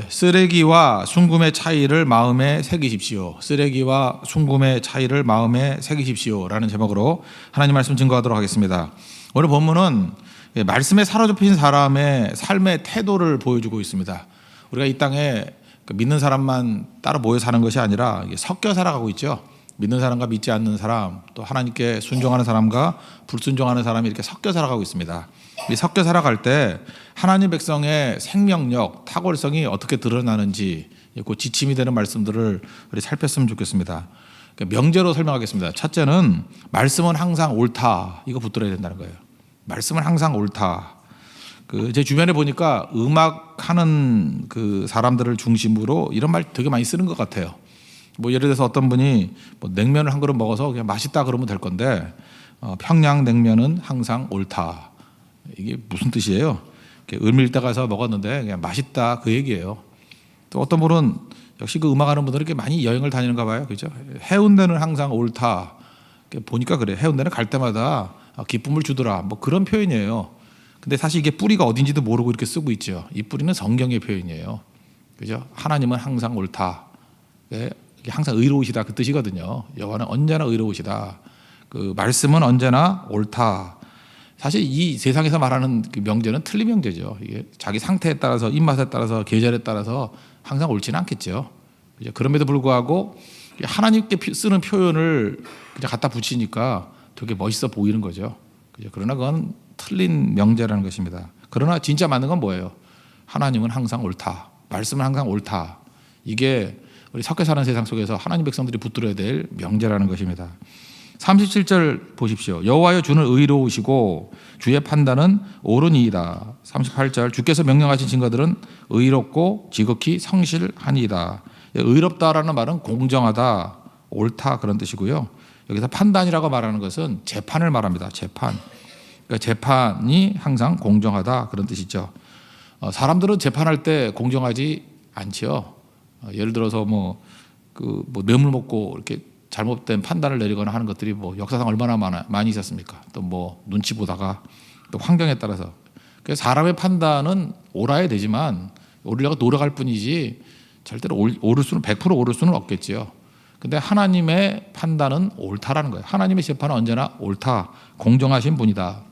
쓰레기와 순금의 차이를 마음에 새기십시오. 쓰레기와 순금의 차이를 마음에 새기십시오라는 제목으로 하나님 말씀 증거하도록 하겠습니다. 오늘 본문은 말씀에 사로잡힌 사람의 삶의 태도를 보여주고 있습니다. 우리가 이 땅에 믿는 사람만 따로 모여 사는 것이 아니라 섞여 살아가고 있죠. 믿는 사람과 믿지 않는 사람, 또 하나님께 순종하는 사람과 불순종하는 사람이 이렇게 섞여 살아가고 있습니다. 이 섞여 살아갈 때 하나님 백성의 생명력, 탁월성이 어떻게 드러나는지 그 지침이 되는 말씀들을 우리 살폈으면 좋겠습니다. 명제로 설명하겠습니다. 첫째는 말씀은 항상 옳다. 이거 붙들어야 된다는 거예요. 말씀은 항상 옳다. 제 주변에 보니까 음악하는 그 사람들을 중심으로 이런 말 되게 많이 쓰는 것 같아요. 예를 들어서 어떤 분이 냉면을 한 그릇 먹어서 그냥 맛있다 그러면 될 건데 평양냉면은 항상 옳다. 이게 무슨 뜻이에요? 을밀대 가서 먹었는데 그냥 맛있다 그 얘기예요. 또 어떤 분은 역시 그 음악하는 분들은 이렇게 많이 여행을 다니는가 봐요. 그죠? 해운대는 항상 옳다. 보니까 그래. 해운대는 갈 때마다 기쁨을 주더라. 그런 표현이에요. 근데 사실 이게 뿌리가 어딘지도 모르고 이렇게 쓰고 있죠. 이 뿌리는 성경의 표현이에요. 그죠? 하나님은 항상 옳다. 항상 의로우시다 그 뜻이거든요. 여호와는 언제나 의로우시다. 그 말씀은 언제나 옳다. 사실 이 세상에서 말하는 그 명제는 틀린 명제죠. 이게 자기 상태에 따라서, 입맛에 따라서, 계절에 따라서 항상 옳지는 않겠죠. 그죠? 그럼에도 불구하고 하나님께 쓰는 표현을 그냥 갖다 붙이니까 되게 멋있어 보이는 거죠. 그죠? 그러나 그건 틀린 명제라는 것입니다. 그러나 진짜 맞는 건 뭐예요? 하나님은 항상 옳다. 말씀은 항상 옳다. 이게 우리 섞여 사는 세상 속에서 하나님 백성들이 붙들어야 될 명제라는 것입니다. 37절 보십시오. 여호와여 주는 의로우시고 주의 판단은 옳으니이다. 38절 주께서 명령하신 증거들은 의롭고 지극히 성실하니이다. 의롭다라는 말은 공정하다, 옳다 그런 뜻이고요. 여기서 판단이라고 말하는 것은 재판을 말합니다. 재판. 그러니까 재판이 항상 공정하다 그런 뜻이죠. 사람들은 재판할 때 공정하지 않죠. 예를 들어서 뇌물 먹고 이렇게 잘못된 판단을 내리거나 하는 것들이 역사상 얼마나 많이 있었습니까? 또 눈치 보다가 또 환경에 따라서. 그래서 사람의 판단은 옳아야 되지만 옳으려고 노력할 뿐이지 절대로 오를 수는 100% 오를 수는 없겠지요. 근데 하나님의 판단은 옳다라는 거예요. 하나님의 재판은 언제나 옳다, 공정하신 분이다.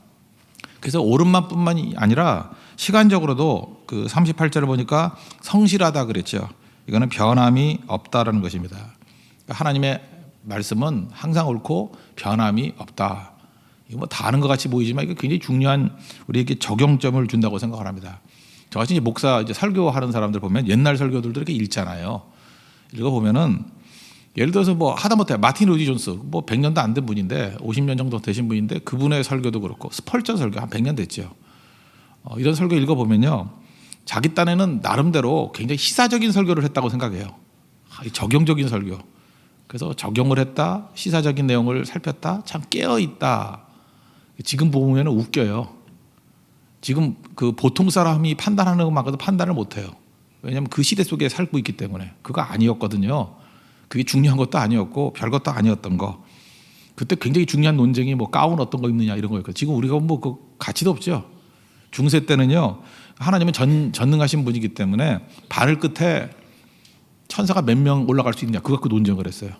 그래서 옳은만뿐만이 아니라 시간적으로도 그 38절을 보니까 성실하다 그랬죠. 이거는 변함이 없다라는 것입니다. 하나님의 말씀은 항상 옳고 변함이 없다. 이거 다 아는 것 같이 보이지만 이게 굉장히 중요한 우리에게 적용점을 준다고 생각을 합니다. 저같이 목사 설교하는 사람들 보면 옛날 설교들도 이렇게 읽잖아요. 읽어보면은 예를 들어서 하다못해 마틴 루디 존스 100년도 안 된 분인데 50년 정도 되신 분인데 그분의 설교도 그렇고 스펄전 설교 한 100년 됐죠. 이런 설교 읽어보면요. 자기 딴에는 나름대로 굉장히 시사적인 설교를 했다고 생각해요. 적용적인 설교. 그래서 적용을 했다, 시사적인 내용을 살폈다, 참 깨어있다. 지금 보면 웃겨요. 지금 그 보통 사람이 판단하는 것만으로도 판단을 못해요. 왜냐하면 그 시대 속에 살고 있기 때문에. 그거 아니었거든요. 그게 중요한 것도 아니었고 별것도 아니었던 거. 그때 굉장히 중요한 논쟁이 가운 어떤 거 입느냐 이런 거였고 지금 우리가 그 가치도 없죠. 중세 때는요. 하나님은 전능하신 분이기 때문에 바늘 끝에 천사가 몇 명 올라갈 수 있느냐 그거 갖고 논쟁을 했어요.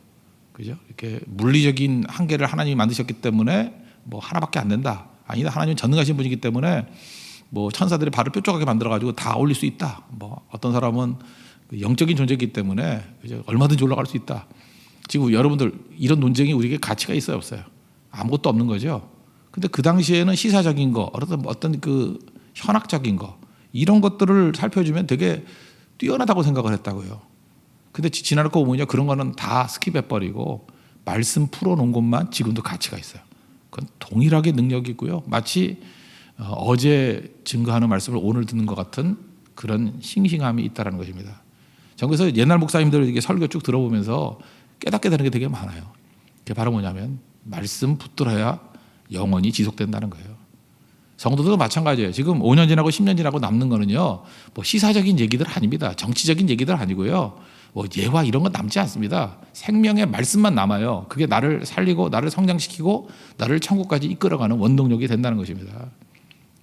그죠? 이렇게 물리적인 한계를 하나님이 만드셨기 때문에 하나밖에 안 된다. 아니다. 하나님은 전능하신 분이기 때문에 천사들이 발을 뾰족하게 만들어 가지고 다 올릴 수 있다. 어떤 사람은 영적인 존재이기 때문에 그죠? 얼마든지 올라갈 수 있다. 지금 여러분들 이런 논쟁이 우리에게 가치가 있어요, 없어요? 아무것도 없는 거죠. 근데 그 당시에는 시사적인 거, 어떤 그 현학적인 거 이런 것들을 살펴주면 되게 뛰어나다고 생각을 했다고요. 근데 지나고 보면요 그런 거는 다 스킵해버리고 말씀 풀어놓은 것만 지금도 가치가 있어요. 그건 동일하게 능력이고요. 마치 어제 증거하는 말씀을 오늘 듣는 것 같은 그런 싱싱함이 있다는 것입니다. 전 그래서 옛날 목사님들 이게 설교 쭉 들어보면서 깨닫게 되는 게 되게 많아요. 그게 바로 뭐냐면 말씀 붙들어야 영원히 지속된다는 거예요. 성도들도 마찬가지예요. 지금 5년 지나고 10년 지나고 남는 거는요. 시사적인 얘기들 아닙니다. 정치적인 얘기들 아니고요. 예화 이런 건 남지 않습니다. 생명의 말씀만 남아요. 그게 나를 살리고 나를 성장시키고 나를 천국까지 이끌어가는 원동력이 된다는 것입니다.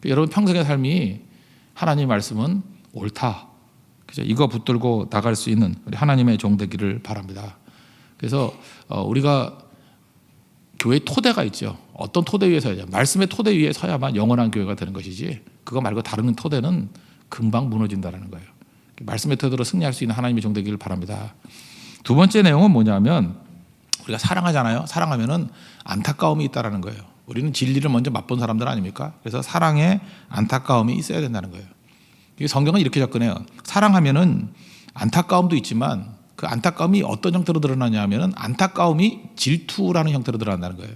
여러분 평생의 삶이 하나님의 말씀은 옳다. 그죠? 이거 붙들고 나갈 수 있는 우리 하나님의 종 되기를 바랍니다. 그래서 우리가 교회의 토대가 있죠. 어떤 토대 위에 서야죠? 말씀의 토대 위에 서야만 영원한 교회가 되는 것이지, 그거 말고 다른 토대는 금방 무너진다는 거예요. 말씀의 토대로 승리할 수 있는 하나님의 종 되기를 바랍니다. 두 번째 내용은 뭐냐면, 우리가 사랑하잖아요. 사랑하면은 안타까움이 있다라는 거예요. 우리는 진리를 먼저 맛본 사람들 아닙니까? 그래서 사랑에 안타까움이 있어야 된다는 거예요. 성경은 이렇게 접근해요. 사랑하면은 안타까움도 있지만 그 안타까움이 어떤 형태로 드러나냐 하면은 안타까움이 질투라는 형태로 드러난다는 거예요.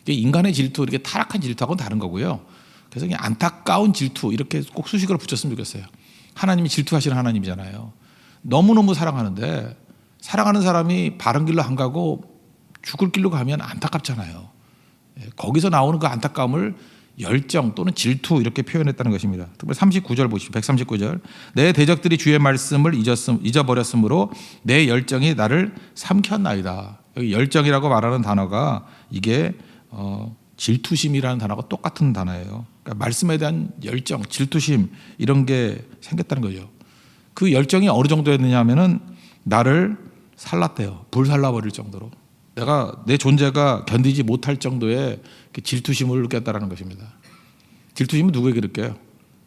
인간의 질투, 이렇게 타락한 질투하고는 다른 거고요. 그래서 그냥 안타까운 질투 이렇게 꼭 수식어로 붙였으면 좋겠어요. 하나님이 질투하시는 하나님이잖아요. 너무너무 사랑하는데 사랑하는 사람이 바른 길로 안 가고 죽을 길로 가면 안타깝잖아요. 거기서 나오는 그 안타까움을 열정 또는 질투 이렇게 표현했다는 것입니다. 특별히 39절 보십시오. 139절. 내 대적들이 주의 말씀을 잊어버렸으므로 내 열정이 나를 삼켰나이다. 여기 열정이라고 말하는 단어가 이게 질투심이라는 단어가 똑같은 단어예요. 그러니까 말씀에 대한 열정, 질투심 이런 게 생겼다는 거죠. 그 열정이 어느 정도였느냐 하면은 나를 살랐대요. 불살라버릴 정도로. 내 존재가 견디지 못할 정도의 질투심을 느꼈다는 것입니다. 질투심은 누구에게 느껴요?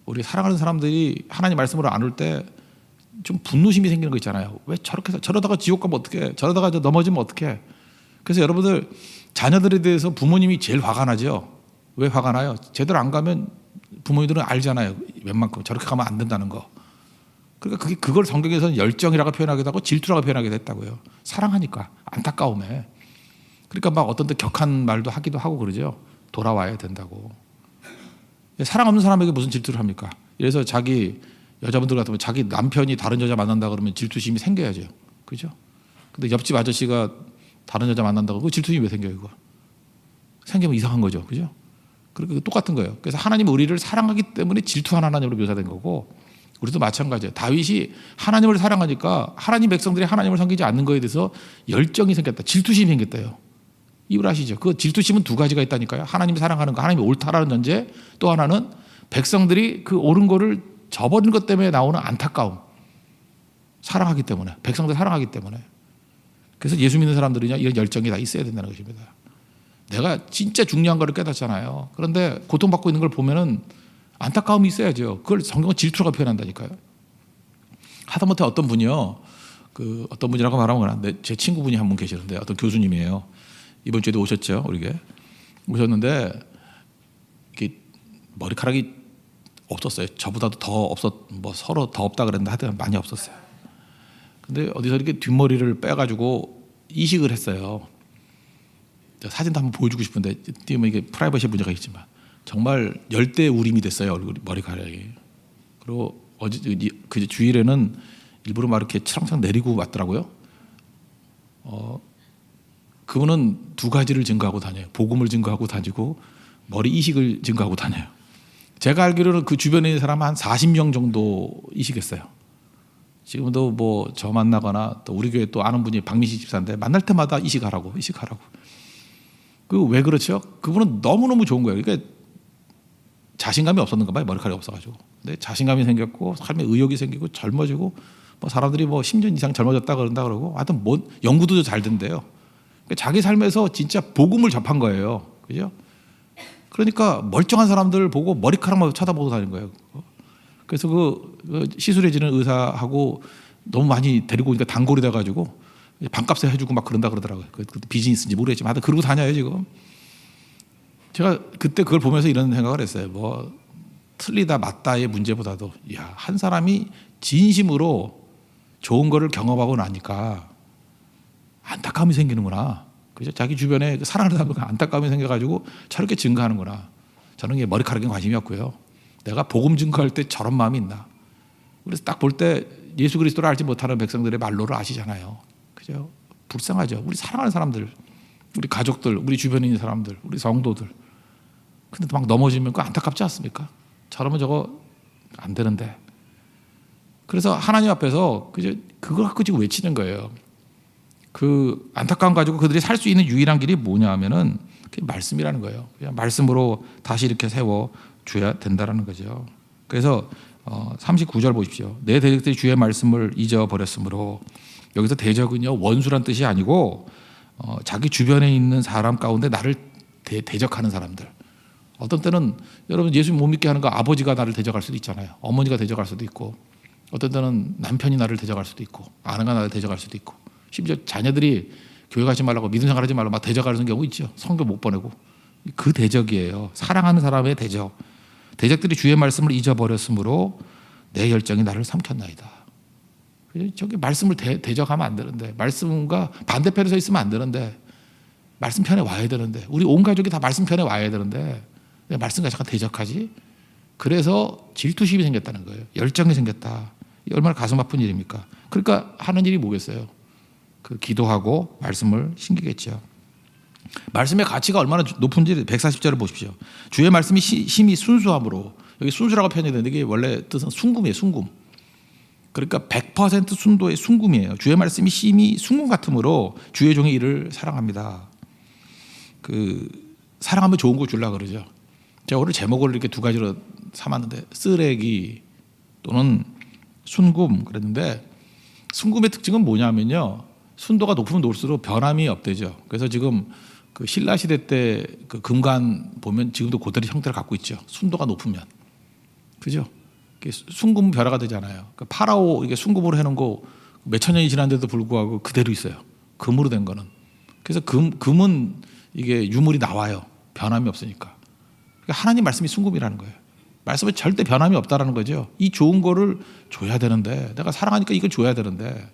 우리 사랑하는 사람들이 하나님 말씀으로 안 올 때 좀 분노심이 생기는 거 있잖아요. 왜 저러다가 지옥 가면 어떡해? 저러다가 넘어지면 어떡해? 그래서 여러분들 자녀들에 대해서 부모님이 제일 화가 나죠. 왜 화가 나요? 제대로 안 가면 부모님들은 알잖아요. 웬만큼 저렇게 가면 안 된다는 거. 그러니까 그걸 성경에서는 열정이라고 표현하기도 하고 질투라고 표현하기도 했다고요. 사랑하니까, 안타까움에. 그러니까 막 어떤 때 격한 말도 하기도 하고 그러죠. 돌아와야 된다고. 사랑 없는 사람에게 무슨 질투를 합니까? 그래서 자기 여자분들 같으면 자기 남편이 다른 여자 만난다 그러면 질투심이 생겨야죠. 그죠? 근데 옆집 아저씨가 다른 여자 만난다고 그 질투심이 왜 생겨요? 그거 생기면 이상한 거죠. 그죠? 그러니까 똑같은 거예요. 그래서 하나님은 우리를 사랑하기 때문에 질투하는 하나님으로 묘사된 거고, 우리도 마찬가지예요. 다윗이 하나님을 사랑하니까 하나님 백성들이 하나님을 섬기지 않는 거에 대해서 열정이 생겼다. 질투심이 생겼다요. 이걸 아시죠? 그 질투심은 두 가지가 있다니까요. 하나님이 사랑하는 거, 하나님이 옳다라는 전제, 또 하나는 백성들이 그 옳은 거를 저버린 것 때문에 나오는 안타까움. 사랑하기 때문에, 백성들 사랑하기 때문에. 그래서 예수 믿는 사람들은요, 이런 열정이 다 있어야 된다는 것입니다. 내가 진짜 중요한 거를 깨닫잖아요. 그런데 고통받고 있는 걸 보면은 안타까움이 있어야죠. 그걸 성경은 질투라고 표현한다니까요. 하다못해 어떤 분이요, 어떤 분이라고 말하면 제 친구분이 한 분 계시는데, 어떤 교수님이에요. 이번 주에도 오셨죠, 우리게. 오셨는데 이게 머리카락이 없었어요. 저보다도 더 서로 더 없다 그랬는데 하여튼 많이 없었어요. 근데 어디서 이렇게 뒷머리를 빼가지고 이식을 했어요. 사진도 한번 보여주고 싶은데 이게 프라이버시 문제가 있지만 정말 열대 우림이 됐어요, 머리카락이. 그리고 그 주일에는 일부러 막 이렇게 차랑차랑 내리고 왔더라고요. 그분은 두 가지를 증거하고 다녀요. 복음을 증거하고 다니고 머리 이식을 증거하고 다녀요. 제가 알기로는 그 주변에 있는 사람 한 40명 정도 이식했어요. 지금도 뭐 저 만나거나 또 우리 교회 또 아는 분이 박민식 집사인데 만날 때마다 이식하라고. 그 왜 그렇죠? 그분은 너무너무 좋은 거예요. 그러니까 자신감이 없었는가 봐요. 머리카락이 없어가지고. 근데 자신감이 생겼고 삶에 의욕이 생기고 젊어지고 뭐 사람들이 뭐 10년 이상 젊어졌다 그런다 그러고 하여튼 뭐 연구도 잘 된대요. 그러니까 자기 삶에서 진짜 복음을 접한 거예요. 그죠? 그러니까 멀쩡한 사람들 보고 머리카락만 쳐다보고 다니는 거예요. 그래서 그 시술해지는 의사하고 너무 많이 데리고 오니까 단골이 돼가지고 반값에 해주고 막 그런다 그러더라고요. 그 비즈니스인지 모르겠지만 하여튼 그러고 다녀요 지금. 제가 그때 그걸 보면서 이런 생각을 했어요. 뭐 틀리다 맞다의 문제보다도 한 사람이 진심으로 좋은 거를 경험하고 나니까 안타까움이 생기는구나. 그죠? 자기 주변에 사랑하는 사람들과 안타까움이 생겨가지고 저렇게 증거하는구나. 저는 이게 머리카락에 관심이 없고요. 내가 복음 증거할 때 저런 마음이 있나. 그래서 딱 볼 때 예수 그리스도를 알지 못하는 백성들의 말로를 아시잖아요. 그죠? 불쌍하죠. 우리 사랑하는 사람들, 우리 가족들, 우리 주변에 있는 사람들, 우리 성도들. 근데 막 넘어지면 그거 안타깝지 않습니까? 저러면 저거 안 되는데. 그래서 하나님 앞에서 그걸 갖고 지금 외치는 거예요. 그 안타까움 가지고 그들이 살 수 있는 유일한 길이 뭐냐 하면은 그게 말씀이라는 거예요. 그냥 말씀으로 다시 이렇게 세워 줘야 된다라는 거죠. 그래서 39절 보십시오. 내 대적들이 주의 말씀을 잊어버렸으므로, 여기서 대적은요 원수란 뜻이 아니고 자기 주변에 있는 사람 가운데 나를 대적하는 사람들. 어떤 때는 여러분 예수 못 믿게 하는 거 아버지가 나를 대적할 수도 있잖아요. 어머니가 대적할 수도 있고, 어떤 때는 남편이 나를 대적할 수도 있고, 아내가 나를 대적할 수도 있고, 심지어 자녀들이 교회 가지 말라고, 믿음 생활하지 말라고 막 대적하는 경우 있죠. 성교 못 보내고. 그 대적이에요. 사랑하는 사람의 대적. 대적들이 주의 말씀을 잊어버렸으므로 내 열정이 나를 삼켰나이다. 저기 말씀을 대적하면 안 되는데, 말씀과 반대편에 서 있으면 안 되는데, 말씀 편에 와야 되는데, 우리 온 가족이 다 말씀 편에 와야 되는데 왜 말씀과 잠깐 대적하지? 그래서 질투심이 생겼다는 거예요. 열정이 생겼다. 얼마나 가슴 아픈 일입니까? 그러니까 하는 일이 뭐겠어요? 그 기도하고 말씀을 신기겠죠. 말씀의 가치가 얼마나 높은지 140절을 보십시오. 주의 말씀이 심히 순수함으로, 여기 순수라고 표현이 되는데 이게 원래 뜻은 순금이에요. 순금. 그러니까 100% 순도의 순금이에요. 주의 말씀이 심히 순금 같으므로 주의 종의 일을 사랑합니다. 사랑하면 좋은 거 주려고 그러죠. 제가 오늘 제목을 이렇게 두 가지로 삼았는데, 쓰레기 또는 순금 그랬는데, 순금의 특징은 뭐냐면요, 순도가 높으면 높을수록 변함이 없대죠. 그래서 지금 그 신라 시대 때 그 금관 보면 지금도 그대로 형태를 갖고 있죠. 순도가 높으면, 그죠? 순금 벼라가 되잖아요. 그 파라오 이게 순금으로 해놓은 거 몇천 년이 지난데도 불구하고 그대로 있어요. 금으로 된 거는. 그래서 금은 이게 유물이 나와요. 변함이 없으니까. 그러니까 하나님 말씀이 순금이라는 거예요. 말씀에 절대 변함이 없다라는 거죠. 이 좋은 거를 줘야 되는데, 내가 사랑하니까 이걸 줘야 되는데.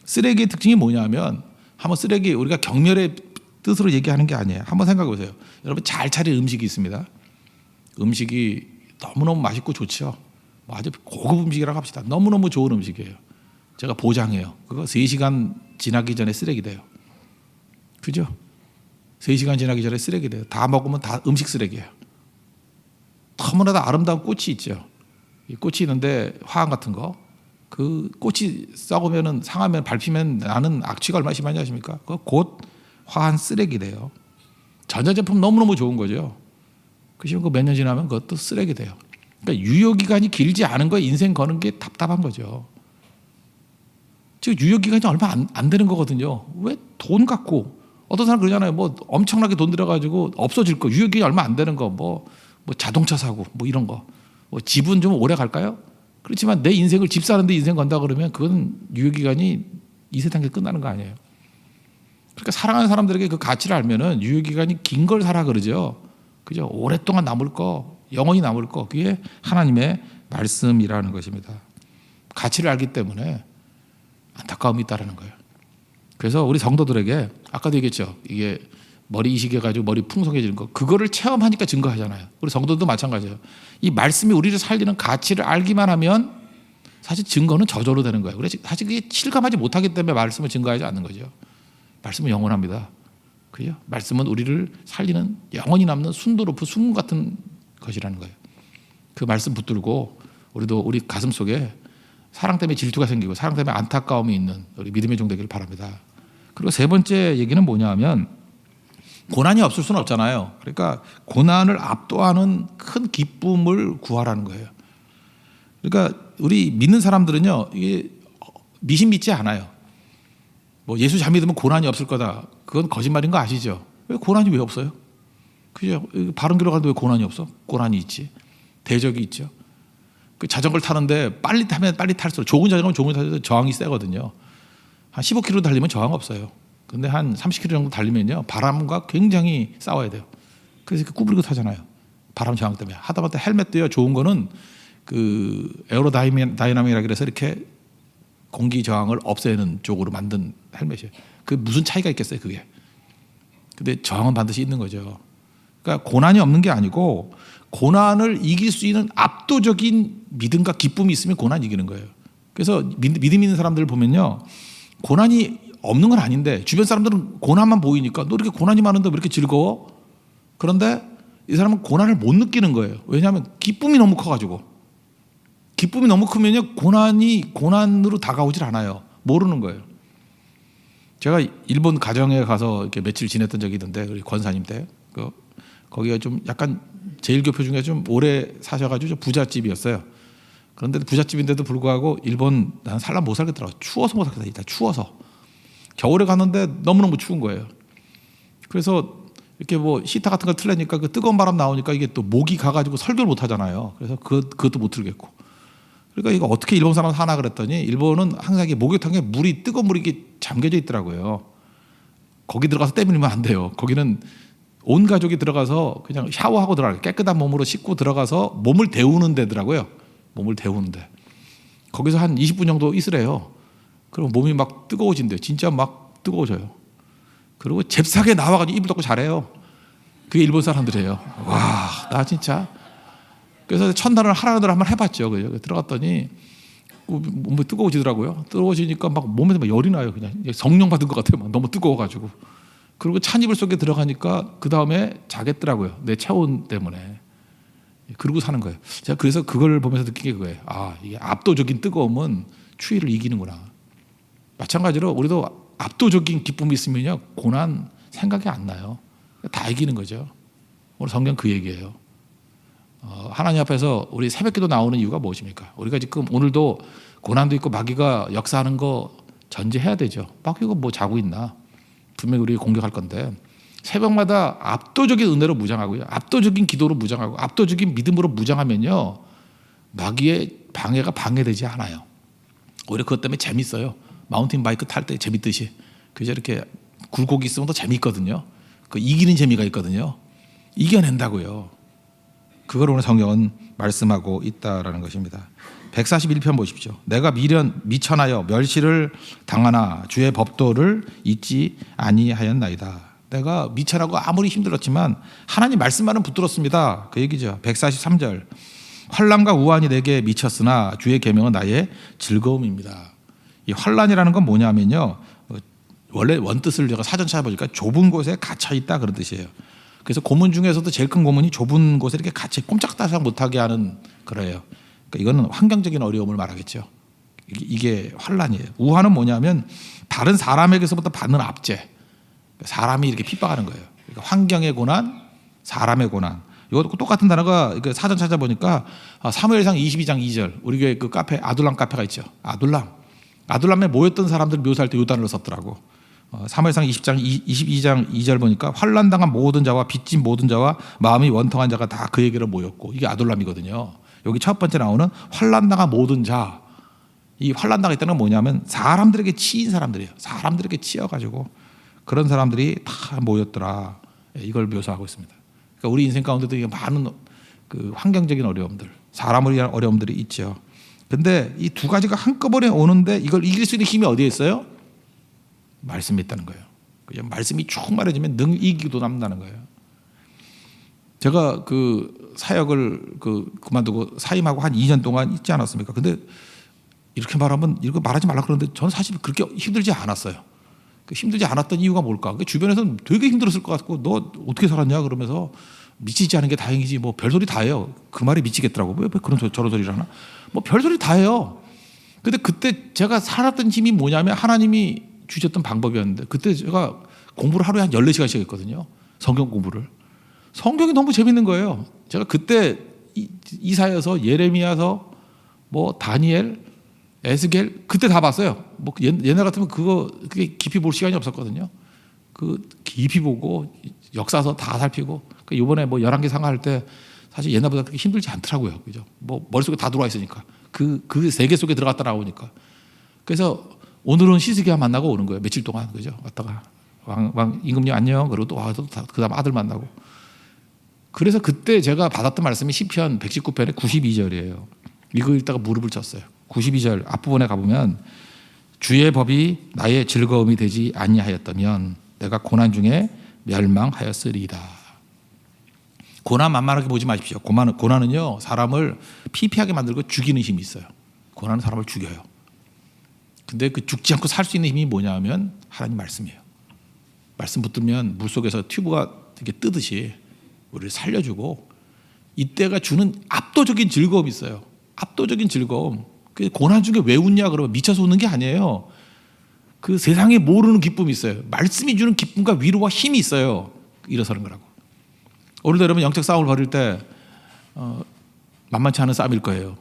쓰레기의 특징이 뭐냐면, 한번 쓰레기 우리가 경멸의 뜻으로 얘기하는 게 아니에요. 한번 생각해 보세요. 여러분 잘 차린 음식이 있습니다. 음식이 너무너무 맛있고 좋죠. 아주 고급 음식이라고 합시다. 너무너무 좋은 음식이에요. 제가 보장해요. 그거 3시간 지나기 전에 쓰레기 돼요. 그죠? 3시간 지나기 전에 쓰레기 돼요. 다 먹으면 다 음식 쓰레기예요. 너무나도 아름다운 꽃이 있죠. 이 꽃이 있는데 화환 같은 거, 그 꽃이 썩으면 상하면 밟히면 나는 악취가 얼마나 심하지 아십니까? 그거 곧 화한 쓰레기 돼요. 전자제품 너무너무 좋은 거죠. 그시면 그 몇 년 지나면 그것도 쓰레기 돼요. 그러니까 유효기간이 길지 않은 거에 인생 거는 게 답답한 거죠. 즉 유효기간이 얼마 안 되는 거거든요. 왜 돈 갖고, 어떤 사람 그러잖아요. 뭐 엄청나게 돈 들여가지고 없어질 거, 유효기간이 얼마 안 되는 거, 뭐 자동차 사고 뭐 이런 거, 뭐 집은 좀 오래 갈까요? 그렇지만 내 인생을 집 사는데 인생 건다 그러면 그건 유효기간이 이 세상에 끝나는 거 아니에요. 그러니까 사랑하는 사람들에게 그 가치를 알면은 유효기간이 긴 걸 사라 그러죠. 그죠? 오랫동안 남을 거, 영원히 남을 거, 그게 하나님의 말씀이라는 것입니다. 가치를 알기 때문에 안타까움이 있다라는 거예요. 그래서 우리 성도들에게 아까도 얘기했죠. 이게 머리 이식해가지고 머리 풍성해지는 거, 그거를 체험하니까 증거하잖아요. 우리 성도도 마찬가지예요. 이 말씀이 우리를 살리는 가치를 알기만 하면 사실 증거는 저절로 되는 거예요. 그래서 사실 그게 실감하지 못하기 때문에 말씀을 증거하지 않는 거죠. 말씀은 영원합니다. 그죠? 말씀은 우리를 살리는 영원히 남는 순도 높은 순금 같은 것이라는 거예요. 그 말씀 붙들고 우리도 우리 가슴 속에 사랑 때문에 질투가 생기고 사랑 때문에 안타까움이 있는 우리 믿음의 종 되기를 바랍니다. 그리고 세 번째 얘기는 뭐냐 하면, 고난이 없을 수는 없잖아요. 그러니까 고난을 압도하는 큰 기쁨을 구하라는 거예요. 그러니까 우리 믿는 사람들은요, 이게 미신 믿지 않아요. 뭐 예수 잘 믿으면 고난이 없을 거다. 그건 거짓말인 거 아시죠? 왜 고난이 왜 없어요? 그죠? 바른 길로 가는데 왜 고난이 없어? 고난이 있지. 대적이 있죠. 그 자전거를 타는데 빨리 타면 빨리 탈수록, 좋은 자전거는 좋은 자전거 저항이 세거든요. 한 15km 달리면 저항 없어요. 근데 한 30km 정도 달리면요, 바람과 굉장히 싸워야 돼요. 그래서 이렇게 구부리고 타잖아요. 바람 저항 때문에. 하다못해 헬멧도요, 좋은 거는 그 에어로다이나믹이라 그래서 이렇게 공기 저항을 없애는 쪽으로 만든 헬멧이에요. 그 무슨 차이가 있겠어요, 그게. 근데 저항은 반드시 있는 거죠. 그러니까 고난이 없는 게 아니고, 고난을 이길 수 있는 압도적인 믿음과 기쁨이 있으면 고난 이기는 거예요. 그래서 믿음 있는 사람들을 보면요, 고난이 없는 건 아닌데 주변 사람들은 고난만 보이니까 너 이렇게 고난이 많은데 왜 이렇게 즐거워? 그런데 이 사람은 고난을 못 느끼는 거예요. 왜냐하면 기쁨이 너무 커가지고. 기쁨이 너무 크면요, 고난이 고난으로 다가오질 않아요. 모르는 거예요. 제가 일본 가정에 가서 이렇게 며칠 지냈던 적이 있는데, 우리 권사님 때 거기가 좀 약간 제일교표 중에 좀 오래 사셔가지고 좀 부잣집이었어요. 그런데 부잣집인데도 불구하고 일본 나는 살람 못 살겠더라고. 추워서 못 살겠다. 일단 추워서. 겨울에 갔는데 너무너무 추운 거예요. 그래서 이렇게 뭐 시타 같은 걸 틀려니까 그 뜨거운 바람 나오니까 이게 또 목이 가가지고 설교를 못 하잖아요. 그래서 그것도 못 틀겠고. 그러니까 이거 어떻게 일본 사람 사나 그랬더니 일본은 항상 이게 목욕탕에 물이 뜨거운 물이 이게 잠겨져 있더라고요. 거기 들어가서 때 밀면 안 돼요. 거기는 온 가족이 들어가서 그냥 샤워하고 들어가요. 깨끗한 몸으로 씻고 들어가서 몸을 데우는 데더라고요. 몸을 데우는데 거기서 한 20분 정도 있으래요. 그럼 몸이 막 뜨거워진대요. 진짜 막 뜨거워져요. 그리고 잽싸게 나와가지고 이불 덮고 자래요. 그게 일본 사람들이에요. 와, 나 진짜. 그래서 첫날은 하라는 대로 한번 해봤죠. 들어갔더니 몸이 뜨거워지더라고요. 뜨거워지니까 막 몸에서 막 열이 나요. 그냥 성령 받은 것 같아요. 막 너무 뜨거워가지고. 그리고 찬 이불 속에 들어가니까 그 다음에 자겠더라고요. 내 체온 때문에. 그러고 사는 거예요. 제가 그래서 그걸 보면서 느낀 게 그거예요. 아, 이게 압도적인 뜨거움은 추위를 이기는구나. 마찬가지로 우리도 압도적인 기쁨이 있으면요, 고난 생각이 안 나요. 다 이기는 거죠. 오늘 성경 그 얘기예요. 하나님 앞에서 우리 새벽기도 나오는 이유가 무엇입니까? 우리가 지금 오늘도 고난도 있고 마귀가 역사하는 거 전제해야 되죠. 마귀가 뭐 자고 있나? 분명히 우리 공격할 건데 새벽마다 압도적인 은혜로 무장하고요, 압도적인 기도로 무장하고 압도적인 믿음으로 무장하면요, 마귀의 방해가 방해되지 않아요. 오히려 그것 때문에 재밌어요. 마운틴 바이크 탈 때 재밌듯이. 그저 이렇게 굴곡이 있으면 더 재밌거든요. 그 이기는 재미가 있거든요. 이겨낸다고요. 그걸 오늘 성경은 말씀하고 있다라는 것입니다. 141편 보십시오. 내가 미천하여 멸시를 당하나 주의 법도를 잊지 아니하였나이다. 내가 미천하고 아무리 힘들었지만 하나님 말씀만은 붙들었습니다. 그 얘기죠. 143절. 환난과 우환이 내게 미쳤으나 주의 계명은 나의 즐거움입니다. 이 환난이라는 건 뭐냐면요, 원래 원뜻을 제가 사전 찾아보니까 좁은 곳에 갇혀 있다 그런 뜻이에요. 그래서 고문 중에서도 제일 큰 고문이 좁은 곳에 이렇게 갇혀 꼼짝달싹 못하게 하는 그래요. 그러니까 이거는 환경적인 어려움을 말하겠죠. 이게 환난이에요. 우환은 뭐냐면 다른 사람에게서부터 받는 압제. 사람이 이렇게 핍박하는 거예요. 그러니까 환경의 고난, 사람의 고난. 이것도 똑같은 단어가 사전 찾아보니까 사무엘상 22장 2절, 우리 교회 그 카페 아둘람 카페가 있죠. 아둘람에 모였던 사람들 묘사할 때 이 단어를 썼더라고. 사무엘상 22장 2절 보니까 환난당한 모든 자와 빚진 모든 자와 마음이 원통한 자가 다 그에게로 모였고, 이게 아둘람이거든요. 여기 첫 번째 나오는 환난당한 모든 자, 이 환난당했다는 건 뭐냐면 사람들에게 치인 사람들이에요. 사람들에게 치여가지고 그런 사람들이 다 모였더라. 이걸 묘사하고 있습니다. 그러니까 우리 인생 가운데도 많은 그 환경적인 어려움들, 사람을 위한 어려움들이 있죠. 근데 이 두 가지가 한꺼번에 오는데 이걸 이길 수 있는 힘이 어디에 있어요? 말씀이 있다는 거예요. 말씀이 충만해지면 능 이기도 남다는 거예요. 제가 그 사역을 그만두고 사임하고 한 2년 동안 있지 않았습니까? 근데 이렇게 말하면 이거 말하지 말라 그러는데 저는 사실 그렇게 힘들지 않았어요. 힘들지 않았던 이유가 뭘까? 주변에서는 되게 힘들었을 것 같고, 너 어떻게 살았냐 그러면서 미치지 않은 게 다행이지 뭐 별소리 다 해요. 그 말이 미치겠더라고. 왜 그런 저런 소리를 하나? 뭐 별소리 다 해요. 근데 그때 제가 살았던 힘이 뭐냐면 하나님이 주셨던 방법이었는데, 그때 제가 공부를 하루에 한 14시간씩 했거든요. 성경 공부를. 성경이 너무 재밌는 거예요. 제가 그때 이사야서, 예레미야서, 뭐 다니엘, 에스겔 그때 다 봤어요. 뭐 옛날 같으면 그게 깊이 볼 시간이 없었거든요. 그 깊이 보고 역사서 다 살피고. 이번에 뭐 11개 상하할 때 사실 옛날보다 그렇게 힘들지 않더라고요. 그죠? 뭐 머릿속에 다 들어와 있으니까. 그 세계 속에 들어갔다 나오니까. 그래서 오늘은 시스기야 만나고 오는 거예요. 며칠 동안. 그죠? 왔다가 왕 임금님 안녕. 그리고 또 와서 그다음 아들 만나고. 그래서 그때 제가 받았던 말씀이 시편 119편의 92절이에요. 이거 읽다가 무릎을 쳤어요. 92절 앞부분에 가보면 주의 법이 나의 즐거움이 되지 아니하였다면 내가 고난 중에 멸망하였으리이다. 고난 만만하게 보지 마십시오. 고난은요 사람을 피폐하게 만들고 죽이는 힘이 있어요. 고난은 사람을 죽여요. 근데 그 죽지 않고 살 수 있는 힘이 뭐냐면 하나님 말씀이에요. 말씀 붙들면 물속에서 튜브가 이렇게 뜨듯이 우리를 살려주고, 이때가 주는 압도적인 즐거움이 있어요. 압도적인 즐거움. 그 고난 중에 왜 웃냐 그러면 미쳐서 웃는 게 아니에요. 그 세상에 모르는 기쁨이 있어요. 말씀이 주는 기쁨과 위로와 힘이 있어요. 일어서는 거라고. 오늘도 여러분 영적 싸움을 벌일 때 만만치 않은 싸움일 거예요.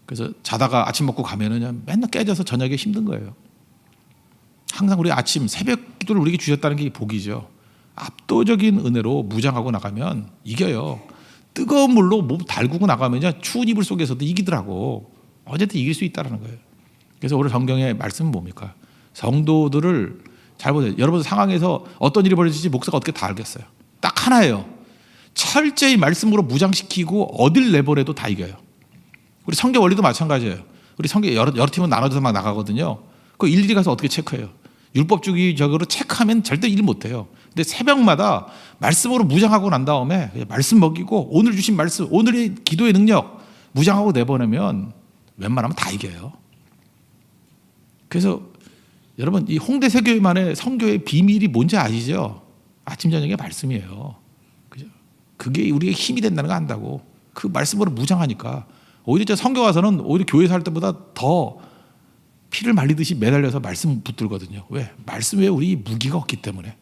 그래서 자다가 아침 먹고 가면은 그냥 맨날 깨져서 저녁에 힘든 거예요. 항상 우리 아침 새벽 기도를 우리에게 주셨다는 게 복이죠. 압도적인 은혜로 무장하고 나가면 이겨요. 뜨거운 물로 몸 달구고 나가면 추운 이불 속에서도 이기더라고. 어쨌든 이길 수 있다는 거예요. 그래서 오늘 성경의 말씀은 뭡니까? 성도들을 잘 보세요. 여러분 상황에서 어떤 일이 벌어질지 목사가 어떻게 다 알겠어요. 딱 하나예요. 철저히 말씀으로 무장시키고 어딜 내보내도 다 이겨요. 우리 성경 원리도 마찬가지예요. 우리 성경 여러 팀은 나눠져서 막 나가거든요. 그 일일이 가서 어떻게 체크해요? 율법주의적으로 체크하면 절대 일 못해요. 근데 새벽마다 말씀으로 무장하고 난 다음에 말씀 먹이고 오늘 주신 말씀, 오늘의 기도의 능력 무장하고 내보내면 웬만하면 다 이겨요. 그래서 여러분 이 홍대 세교회만의 성교의 비밀이 뭔지 아시죠? 아침 저녁의 말씀이에요. 그죠? 그게 우리의 힘이 된다는 거 안다고. 그 말씀으로 무장하니까 오히려 저 성교 와서는 오히려 교회에서 할 때보다 더 피를 말리듯이 매달려서 말씀 붙들거든요. 왜? 말씀에 우리 무기가 없기 때문에.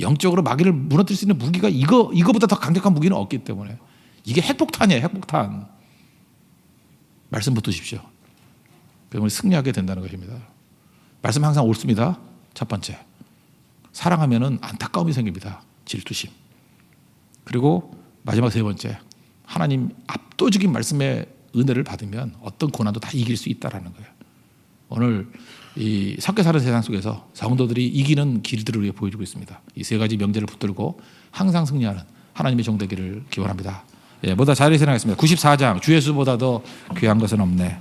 영적으로 마귀를 무너뜨릴 수 있는 무기가 이거보다 더 강력한 무기는 없기 때문에. 이게 핵폭탄이에요. 핵폭탄. 말씀 붙드십시오. 그러면 승리하게 된다는 것입니다. 말씀 항상 옳습니다. 첫 번째, 사랑하면은 안타까움이 생깁니다. 질투심. 그리고 마지막 세 번째, 하나님 압도적인 말씀의 은혜를 받으면 어떤 고난도 다 이길 수 있다라는 거예요. 오늘 이 섞여 사는 세상 속에서 성도들이 이기는 길들을 우리에게 보여주고 있습니다. 이 세 가지 명제를 붙들고 항상 승리하는 하나님의 종 되기를 기원합니다. 예, 보다 자리에 일어나겠습니다. 94장 주 예수보다 더 귀한 것은 없네.